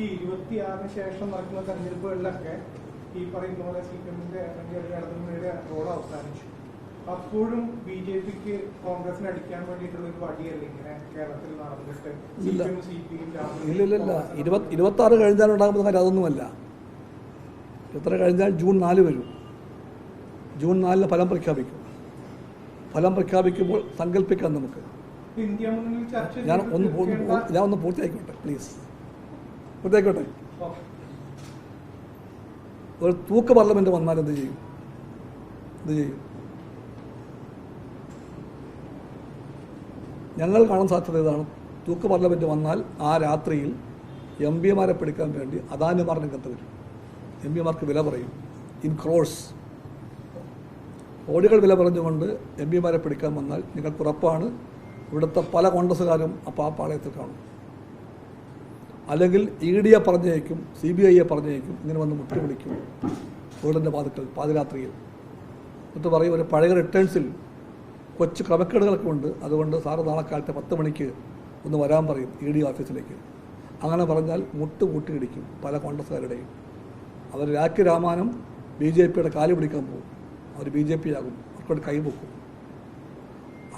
ഈ 26 ശേഷം നടക്കുന്ന തെരഞ്ഞെടുപ്പുകളിലൊക്കെ ഈ പറയുന്ന പോലെ CPM-ന്റെ അല്ലെങ്കിൽ ഇടതുമുന്നണിയുടെ റോൾ അവസാനിച്ചു. അപ്പോഴും BJP-ക്ക് കോൺഗ്രസിനെ അടിക്കാൻ വേണ്ടിയിട്ടുള്ള ഒരു വടിയല്ല ഇങ്ങനെ കേരളത്തിൽ നടന്നിട്ട് ഇല്ല 26 കഴിഞ്ഞാൽ ഉണ്ടാകുന്ന കാര്യം അതൊന്നുമല്ല. എത്ര കഴിഞ്ഞാൽ ജൂൺ 4 വരും. ജൂൺ 4 ഫലം പ്രഖ്യാപിക്കും. ഫലം പ്രഖ്യാപിക്കുമ്പോൾ സങ്കല്പിക്കാം നമുക്ക്. ഞാൻ ഒന്ന് പൂർത്തിയായിക്കോട്ടെ പ്ലീസ്, പൂർത്തിയായിക്കോട്ടെ. ഒരു തൂക്ക് പാർലമെന്റ് വന്നാൽ എന്ത് ചെയ്യും? ഞങ്ങൾ കാണാൻ സാധ്യത ഇതാണ്. തൂക്ക് പാർലമെന്റ് വന്നാൽ ആ രാത്രിയിൽ MP-മാരെ പിടിക്കാൻ വേണ്ടി അദാനിമാർ രംഗത്ത് വരും. MP-മാർക്ക് വില പറയും, ഇൻ ക്രോഴ്സ് കോടികൾ വില പറഞ്ഞുകൊണ്ട് MP-മാരെ പിടിക്കാൻ വന്നാൽ നിങ്ങൾക്ക് ഉറപ്പാണ് ഇവിടുത്തെ പല കോൺഗ്രസ്സുകാരും അപ്പോൾ ആ പാളയത്തിൽ കാണും. അല്ലെങ്കിൽ ED-യെ പറഞ്ഞേക്കും, CBI-യെ പറഞ്ഞേക്കും, ഇങ്ങനെ വന്ന് മുട്ടി വിളിക്കും വീടിൻ്റെ വാതിക്കൽ പാതിരാത്രിയിൽ. എന്നിട്ട് പറയും ഒരു പഴയ റിട്ടേൺസിൽ കൊച്ചു ക്രമക്കേടുകളൊക്കെ ഉണ്ട്, അതുകൊണ്ട് സാറ് നാളെ കാലത്തെ 10 മണിക്ക് ഒന്ന് വരാൻ പറയും ED ഓഫീസിലേക്ക്. അങ്ങനെ പറഞ്ഞാൽ മുട്ടുകൂട്ടിയിടിക്കും പല കോൺഗ്രസ്സുകാരുടെയും. അവർ രാഖി രാമാനം BJP-യുടെ കാല് പിടിക്കാൻ പോകും. അവർ BJP ആകും, അവർക്കോട് കൈപൊക്കും.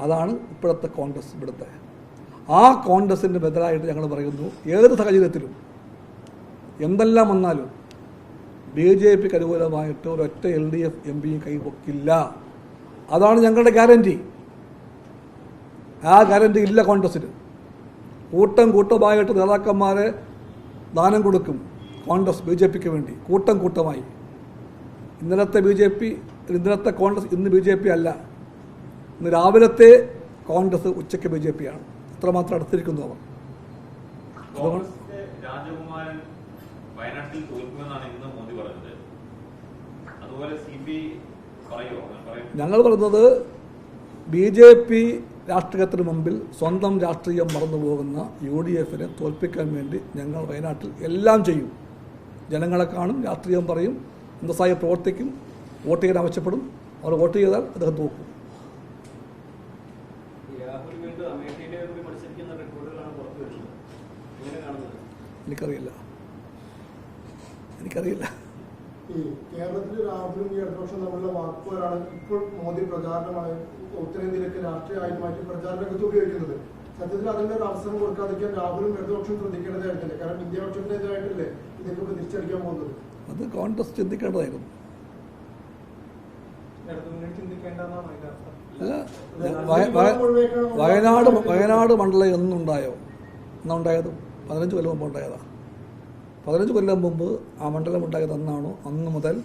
അതാണ് ഇപ്പോഴത്തെ കോൺഗ്രസ്. ഇവിടുത്തെ ആ കോൺഗ്രസിൻ്റെ ബദലായിട്ട് ഞങ്ങൾ പറയുന്നു, ഏത് സാഹചര്യത്തിലും എന്തെല്ലാം വന്നാലും BJP-ക്ക് അനുകൂലമായിട്ട് ഒരൊറ്റ LDF MP-യും കൈപൊക്കില്ല. അതാണ് ഞങ്ങളുടെ ഗ്യാരണ്ടി. ആ ഗ്യാരണ്ടി ഇല്ല കോൺഗ്രസ്സിന്. കൂട്ടമായിട്ട് നേതാക്കന്മാരെ ദാനം കൊടുക്കും കോൺഗ്രസ് BJP-ക്ക് വേണ്ടി, കൂട്ടമായി. ഇന്നലത്തെ കോൺഗ്രസ് ഇന്ന് BJP അല്ല. ഇന്ന് രാവിലത്തെ കോൺഗ്രസ് ഉച്ചയ്ക്ക് BJP-യാണ്. അത്രമാത്രം അടുത്തിരിക്കുന്നു അവർ. രാജകുമാരൻ വയനാട്ടിൽ തോൽക്കുമെന്നാണ് ഇന്ന് മോദി പറഞ്ഞത്. അതുപോലെ CPI പറയുമോ? ഞങ്ങൾ പറയുന്നത് BJP രാഷ്ട്രീയത്തിന് മുമ്പിൽ സ്വന്തം രാഷ്ട്രീയം മറന്നുപോകുന്ന UDF-നെ തോൽപ്പിക്കാൻ വേണ്ടി ഞങ്ങൾ വയനാട്ടിൽ എല്ലാം ചെയ്യും. ജനങ്ങളെ കാണും, രാഷ്ട്രീയം പറയും, അന്തസ്സായി പ്രവർത്തിക്കും, വോട്ട് ചെയ്യാൻ ആവശ്യപ്പെടും. അവർ വോട്ട് ചെയ്താൽ അദ്ദേഹം തോക്കും. എനിക്കറിയില്ല. ഈ കേരളത്തിൽ രാഹുലും ഈ ഇടതുപക്ഷം തമ്മിലുള്ള വാക്കുപോരാണ് ഇപ്പോൾ മോദി പ്രചാരണമായി ഉത്തരേന്ത്യയിലേക്ക് രാഷ്ട്രീയമായി മാറ്റി പ്രചാരണ രംഗത്ത് ഉപയോഗിക്കുന്നത്. സത്യത്തിൽ അതിന്റെ ഒരു അവസരം കൊടുക്കാതിരിക്കാൻ രാഹുലും ഇടതുപക്ഷം ശ്രദ്ധിക്കേണ്ടതായിട്ടില്ല. കാരണം ഇന്ത്യ പക്ഷത്തിനെതിരായിട്ടല്ലേ ഇതൊക്കെ തിരിച്ചടിക്കാൻ പോകുന്നത്. അത് കോൺഗ്രസ് ചിന്തിക്കേണ്ടതായിരുന്നു. വയനാട് മണ്ഡലം എന്നുണ്ടായോ? എന്നുണ്ടായത് 15 കൊല്ലം മുമ്പ് ഉണ്ടായതാണ്. 15 കൊല്ലം മുമ്പ് ആ മണ്ഡലം ഉണ്ടായത് അന്നാണോ? അന്ന് മുതൽ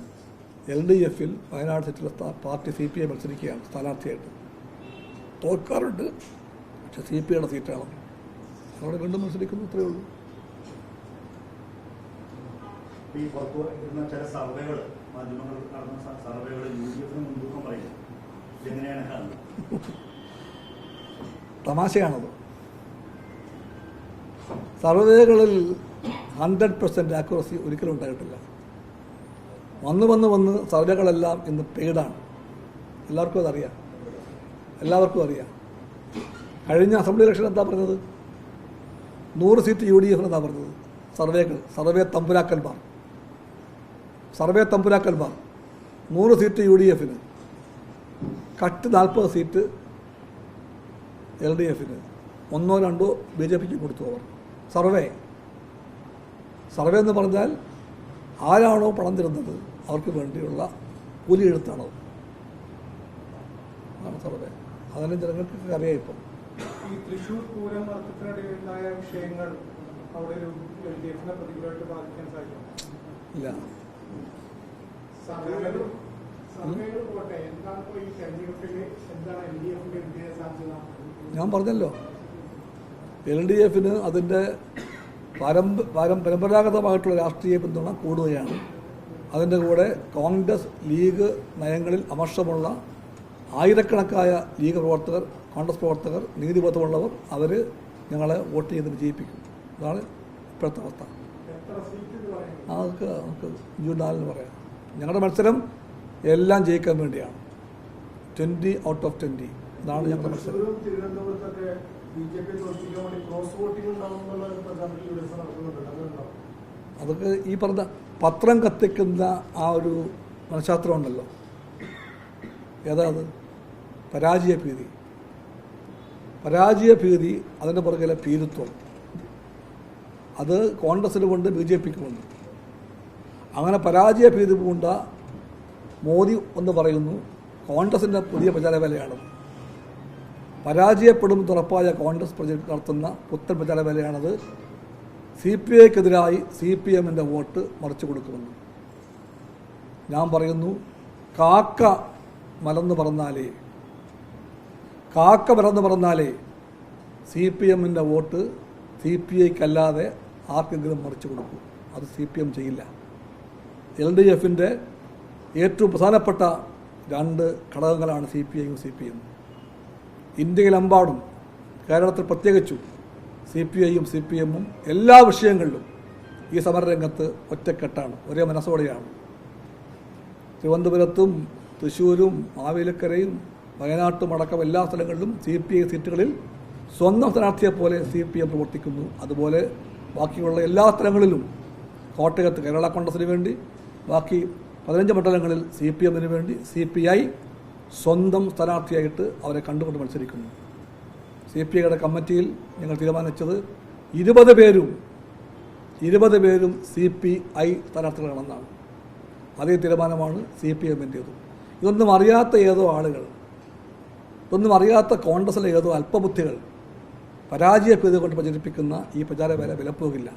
LDF-ൽ വയനാട് സീറ്റിലെ പാർട്ടി CPI മത്സരിക്കുകയാണ് സ്ഥാനാർത്ഥിയായിട്ട്. തോൽക്കാറുണ്ട്, പക്ഷെ CPI-യുടെ സീറ്റാണ്. അവിടെ വീണ്ടും മത്സരിക്കുന്നു, അത്രയേ ഉള്ളൂ. ഈ പുറത്തു വരുന്ന ചില സർവേകൾ, മാധ്യമങ്ങൾ നടന്ന സർവേകൾ UDF-ന് മുൻതൂക്കം പറയും. ഇതെങ്ങനെയാണ് കാണുന്നത്? തമാശയാണത്. സർവേകളിൽ 100% ആക്യുറസി ഒരിക്കലും ഉണ്ടായിട്ടില്ല. വന്ന് സർവേകളെല്ലാം ഇന്ന് പെയ്ഡാണ്. എല്ലാവർക്കും അറിയാം. കഴിഞ്ഞ അസംബ്ലി ഇലക്ഷൻ എന്താ പറഞ്ഞത്? 100 സീറ്റ് UDF എന്താ പറഞ്ഞത്? സർവേ തമ്പുരാക്കന്മാർ 100 സീറ്റ് UDF-ന്, കട്ട് 40 സീറ്റ് LDF-ന്, 1-2 BJP-ക്ക് കൊടുത്തു. അവർ സർവേ എന്ന് പറഞ്ഞാൽ ആരാണോ പണം തരുന്നത് അവർക്ക് വേണ്ടിയുള്ള കൂലി എഴുത്താണത്. അതാണ് സർവേ. അതിനെ ജനങ്ങൾക്ക് അറിയാം. ഇപ്പം ഈ തൃശ്ശൂർ പൂരം നടത്തിപ്പിനിടയിലുണ്ടായ വിഷയങ്ങൾ അവിടെ ഒരു LDF-നെ പ്രതികൂലമായിട്ട് ബാധിക്കാൻ സാധിക്കും? ഇല്ല. ഞാൻ പറഞ്ഞല്ലോ, LDF-ന് അതിൻ്റെ പരമ്പരാഗതമായിട്ടുള്ള രാഷ്ട്രീയ പിന്തുണ കൂടുകയാണ്. അതിൻ്റെ കൂടെ കോൺഗ്രസ് ലീഗ് നയങ്ങളിൽ അമർഷമുള്ള ആയിരക്കണക്കായ ലീഗ് പ്രവർത്തകർ, കോൺഗ്രസ് പ്രവർത്തകർ, നീതിബോധമുള്ളവർ അവർ ഞങ്ങളെ വോട്ട് ചെയ്ത് വിജയിപ്പിക്കും. അതാണ് ഇപ്പോഴത്തെ അവസ്ഥ. നമുക്ക് ജൂൺ 4 പറയാം. ഞങ്ങളുടെ മത്സരം എല്ലാം ജയിക്കാൻ വേണ്ടിയാണ്. 20 out of 20. ഇതാണ് ഞങ്ങളുടെ മത്സരം. അതൊക്കെ ഈ പറഞ്ഞ പത്രം കത്തിക്കുന്ന ആ ഒരു മനഃശാസ്ത്രം ഉണ്ടല്ലോ, ഏതാ അത്? പരാജയ ഭീതി. പരാജയ ഭീതി, അതിൻ്റെ പുറകിലെ ഭീരുത്വം, അത് കോൺഗ്രസിനുമുണ്ട്, ബി ജെ പിക്കുമുണ്ട്. അങ്ങനെ പരാജയ ഭീതി പൂണ്ട മോദി എന്ന് പറയുന്നു കോൺഗ്രസിൻ്റെ പുതിയ പ്രചാരവേലയാണ്. പരാജയപ്പെടുമെന്ന് ഉറപ്പായ കോൺഗ്രസ് നടത്തുന്ന പുത്തൻ പ്രചാരവേലയാണത്. CPIക്കെതിരായി CPMൻ്റെ വോട്ട് മറിച്ചു കൊടുക്കുമെന്ന്. ഞാൻ പറയുന്നു, കാക്ക മലന്ന് പറന്നാലേ CPMൻ്റെ വോട്ട് CPIക്കല്ലാതെ ആർക്കെങ്കിലും മറിച്ചു കൊടുക്കും. അത് CPM ചെയ്യില്ല. LDFൻ്റെ ഏറ്റവും പ്രധാനപ്പെട്ട 2 ഘടകങ്ങളാണ് CPIയും CPM. ഇന്ത്യയിലെമ്പാടും, കേരളത്തിൽ പ്രത്യേകിച്ചും CPIയും CPMും എല്ലാ വിഷയങ്ങളിലും ഈ സമരരംഗത്ത് ഒറ്റക്കെട്ടാണ്, ഒരേ മനസ്സോടെയാണ്. തിരുവനന്തപുരത്തും തൃശ്ശൂരും മാവേലിക്കരയും വയനാട്ടും അടക്കം എല്ലാ സ്ഥലങ്ങളിലും CPI സീറ്റുകളിൽ സ്വന്തം സ്ഥാനാർത്ഥിയെപ്പോലെ CPM പ്രവർത്തിക്കുന്നു. അതുപോലെ ബാക്കിയുള്ള എല്ലാ സ്ഥലങ്ങളിലും കോട്ടയത്ത് കേരള കോൺഗ്രസിന് വേണ്ടി, ബാക്കി 15 മണ്ഡലങ്ങളിൽ CPMന് വേണ്ടി CPI സ്വന്തം സ്ഥാനാർത്ഥിയായിട്ട് അവരെ കണ്ടുകൊണ്ട് മത്സരിക്കുന്നു. CPIയുടെ കമ്മിറ്റിയിൽ ഞങ്ങൾ തീരുമാനിച്ചത് 20 പേരും CPI സ്ഥാനാർത്ഥികളാണെന്നാണ്. അതേ തീരുമാനമാണ് CPMൻ്റേതും. ഇതൊന്നും അറിയാത്ത ഏതോ ആളുകൾ, ഇതൊന്നും അറിയാത്ത കോൺഗ്രസിലെ ഏതോ അല്പബുദ്ധികൾ പരാജയ ഭീതി കൊണ്ട് പ്രചരിപ്പിക്കുന്ന ഈ പ്രചാരവേല വിലപ്പോകില്ല.